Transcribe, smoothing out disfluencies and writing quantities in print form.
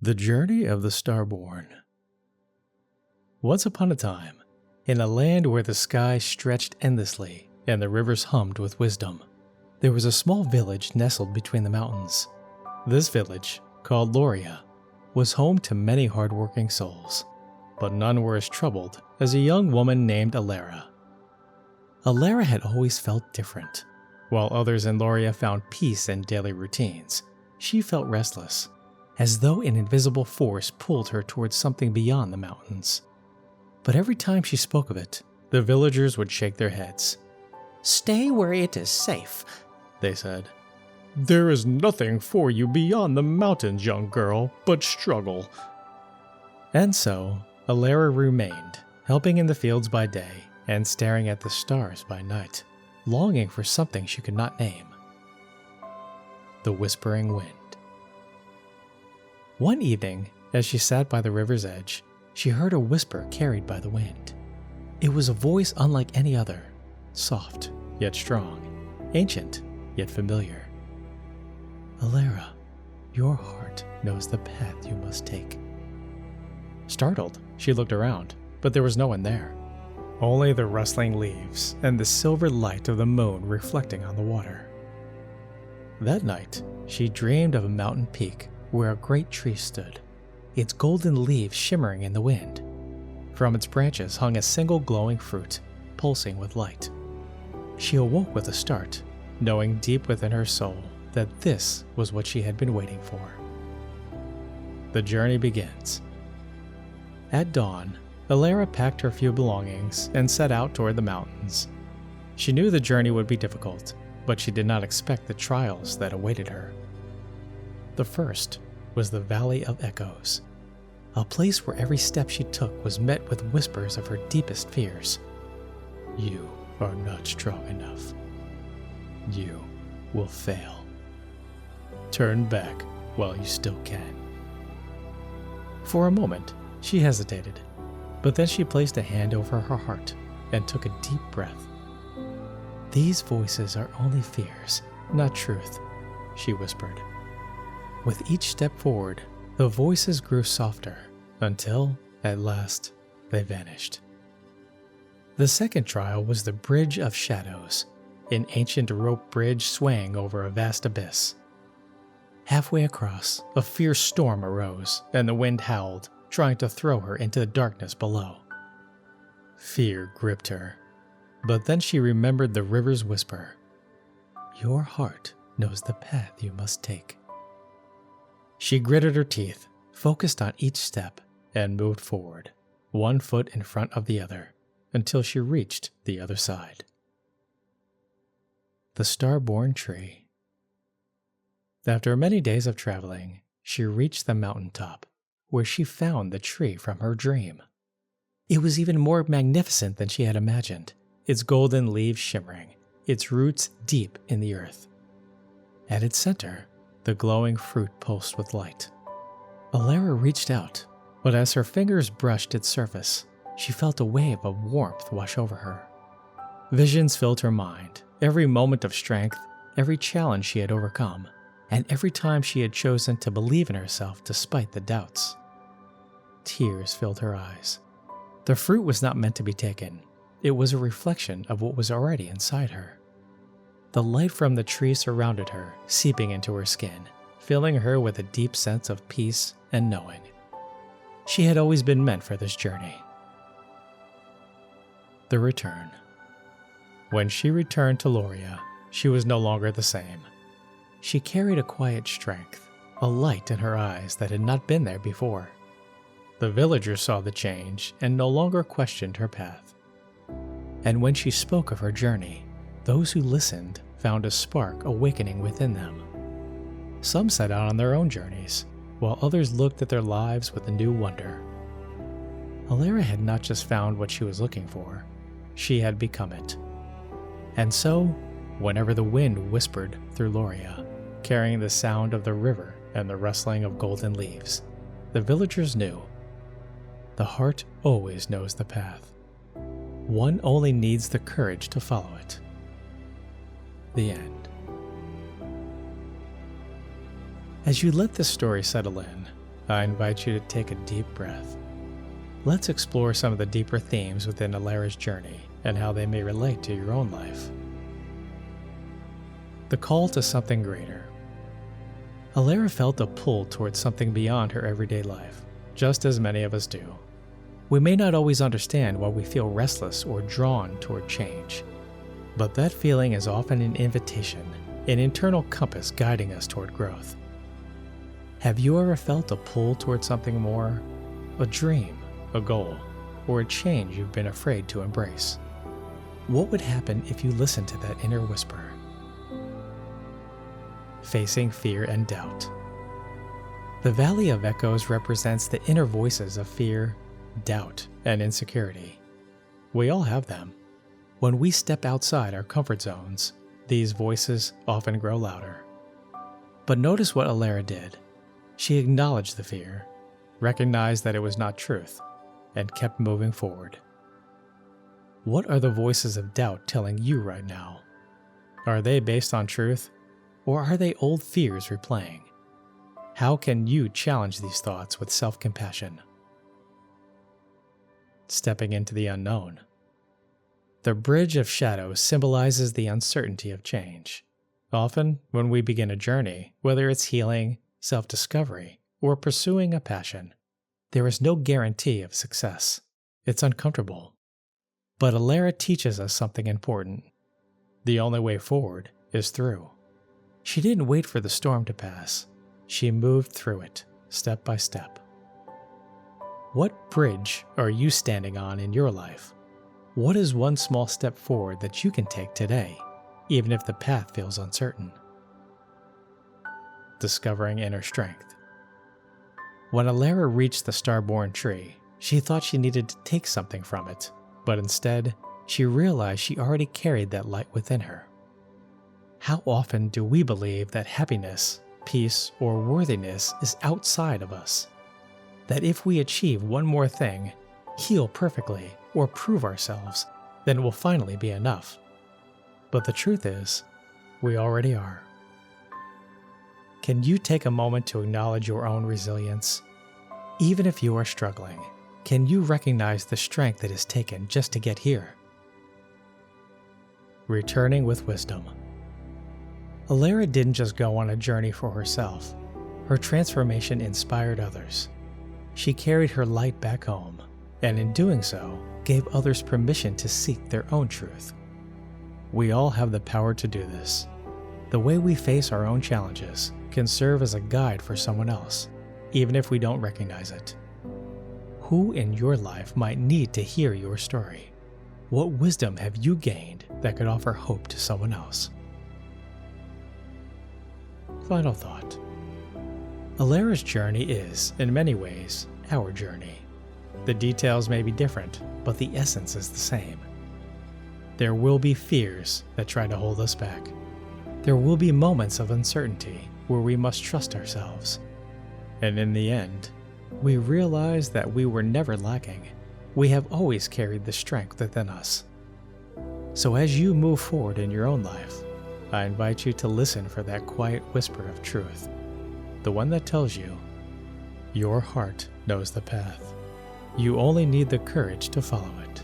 The Journey of the Starborn. Once upon a time, in a land where the sky stretched endlessly and the rivers hummed with wisdom, there was a small village nestled between the mountains. This village, called Loria, was home to many hardworking souls, but none were as troubled as a young woman named Alara. Alara had always felt different. While others in Loria found peace in daily routines, she felt restless, as though an invisible force pulled her towards something beyond the mountains. But every time she spoke of it, the villagers would shake their heads. "Stay where it is safe," they said. "There is nothing for you beyond the mountains, young girl, but struggle." And so, Alara remained, helping in the fields by day and staring at the stars by night, longing for something she could not name. The Whispering Wind. One evening, as she sat by the river's edge, she heard a whisper carried by the wind. It was a voice unlike any other, soft yet strong, ancient yet familiar. "Alara, your heart knows the path you must take." Startled, she looked around, but there was no one there. Only the rustling leaves and the silver light of the moon reflecting on the water. That night, she dreamed of a mountain peak where a great tree stood, its golden leaves shimmering in the wind. From its branches hung a single glowing fruit, pulsing with light. She awoke with a start, knowing deep within her soul that this was what she had been waiting for. The journey begins. At dawn, Alara packed her few belongings and set out toward the mountains. She knew the journey would be difficult, but she did not expect the trials that awaited her. The first was the Valley of Echoes, a place where every step she took was met with whispers of her deepest fears. "You are not strong enough. You will fail. Turn back while you still can." For a moment, she hesitated, but then she placed a hand over her heart and took a deep breath. "These voices are only fears, not truth," she whispered. With each step forward, the voices grew softer until, at last, they vanished. The second trial was the Bridge of Shadows, an ancient rope bridge swaying over a vast abyss. Halfway across, a fierce storm arose, and the wind howled, trying to throw her into the darkness below. Fear gripped her, but then she remembered the river's whisper. "Your heart knows the path you must take." She gritted her teeth, focused on each step, and moved forward, one foot in front of the other, until she reached the other side. The Starborn Tree. After many days of traveling, she reached the mountaintop, where she found the tree from her dream. It was even more magnificent than she had imagined, its golden leaves shimmering, its roots deep in the earth. At its center, the glowing fruit pulsed with light. Alara reached out, but as her fingers brushed its surface, she felt a wave of warmth wash over her. Visions filled her mind, every moment of strength, every challenge she had overcome, and every time she had chosen to believe in herself despite the doubts. Tears filled her eyes. The fruit was not meant to be taken. It was a reflection of what was already inside her. The light from the tree surrounded her, seeping into her skin, filling her with a deep sense of peace and knowing. She had always been meant for this journey. The return. When she returned to Loria, she was no longer the same. She carried a quiet strength, a light in her eyes that had not been there before. The villagers saw the change and no longer questioned her path. And when she spoke of her journey, those who listened found a spark awakening within them. Some set out on their own journeys, while others looked at their lives with a new wonder. Alara had not just found what she was looking for, she had become it. And so, whenever the wind whispered through Loria, carrying the sound of the river and the rustling of golden leaves, the villagers knew. The heart always knows the path. One only needs the courage to follow it. The end. As you let this story settle in, I invite you to take a deep breath. Let's explore some of the deeper themes within Alara's journey and how they may relate to your own life. The call to something greater. Alara felt a pull towards something beyond her everyday life, just as many of us do. We may not always understand why we feel restless or drawn toward change, but that feeling is often an invitation, an internal compass guiding us toward growth. Have you ever felt a pull toward something more? A dream, a goal, or a change you've been afraid to embrace? What would happen if you listened to that inner whisper? Facing fear and doubt. The Valley of Echoes represents the inner voices of fear, doubt, and insecurity. We all have them. When we step outside our comfort zones, these voices often grow louder. But notice what Alara did. She acknowledged the fear, recognized that it was not truth, and kept moving forward. What are the voices of doubt telling you right now? Are they based on truth, or are they old fears replaying? How can you challenge these thoughts with self-compassion? Stepping into the unknown. The bridge of shadows symbolizes the uncertainty of change. Often, when we begin a journey, whether it's healing, self-discovery, or pursuing a passion, there is no guarantee of success. It's uncomfortable. But Alara teaches us something important. The only way forward is through. She didn't wait for the storm to pass. She moved through it, step by step. What bridge are you standing on in your life? What is one small step forward that you can take today, even if the path feels uncertain? Discovering inner strength. When Alara reached the Starborn tree, she thought she needed to take something from it, but instead, she realized she already carried that light within her. How often do we believe that happiness, peace, or worthiness is outside of us? That if we achieve one more thing, heal perfectly, or prove ourselves, then it will finally be enough. But the truth is, we already are. Can you take a moment to acknowledge your own resilience? Even if you are struggling, can you recognize the strength it has taken just to get here? Returning with wisdom. Alara didn't just go on a journey for herself. Her transformation inspired others. She carried her light back home, and in doing so, gave others permission to seek their own truth. We all have the power to do this. The way we face our own challenges can serve as a guide for someone else, even if we don't recognize it. Who in your life might need to hear your story? What wisdom have you gained that could offer hope to someone else? Final thought. Alara's journey is, in many ways, our journey. The details may be different, but the essence is the same. There will be fears that try to hold us back. There will be moments of uncertainty where we must trust ourselves. And in the end, we realize that we were never lacking. We have always carried the strength within us. So as you move forward in your own life, I invite you to listen for that quiet whisper of truth, the one that tells you, your heart knows the path. You only need the courage to follow it.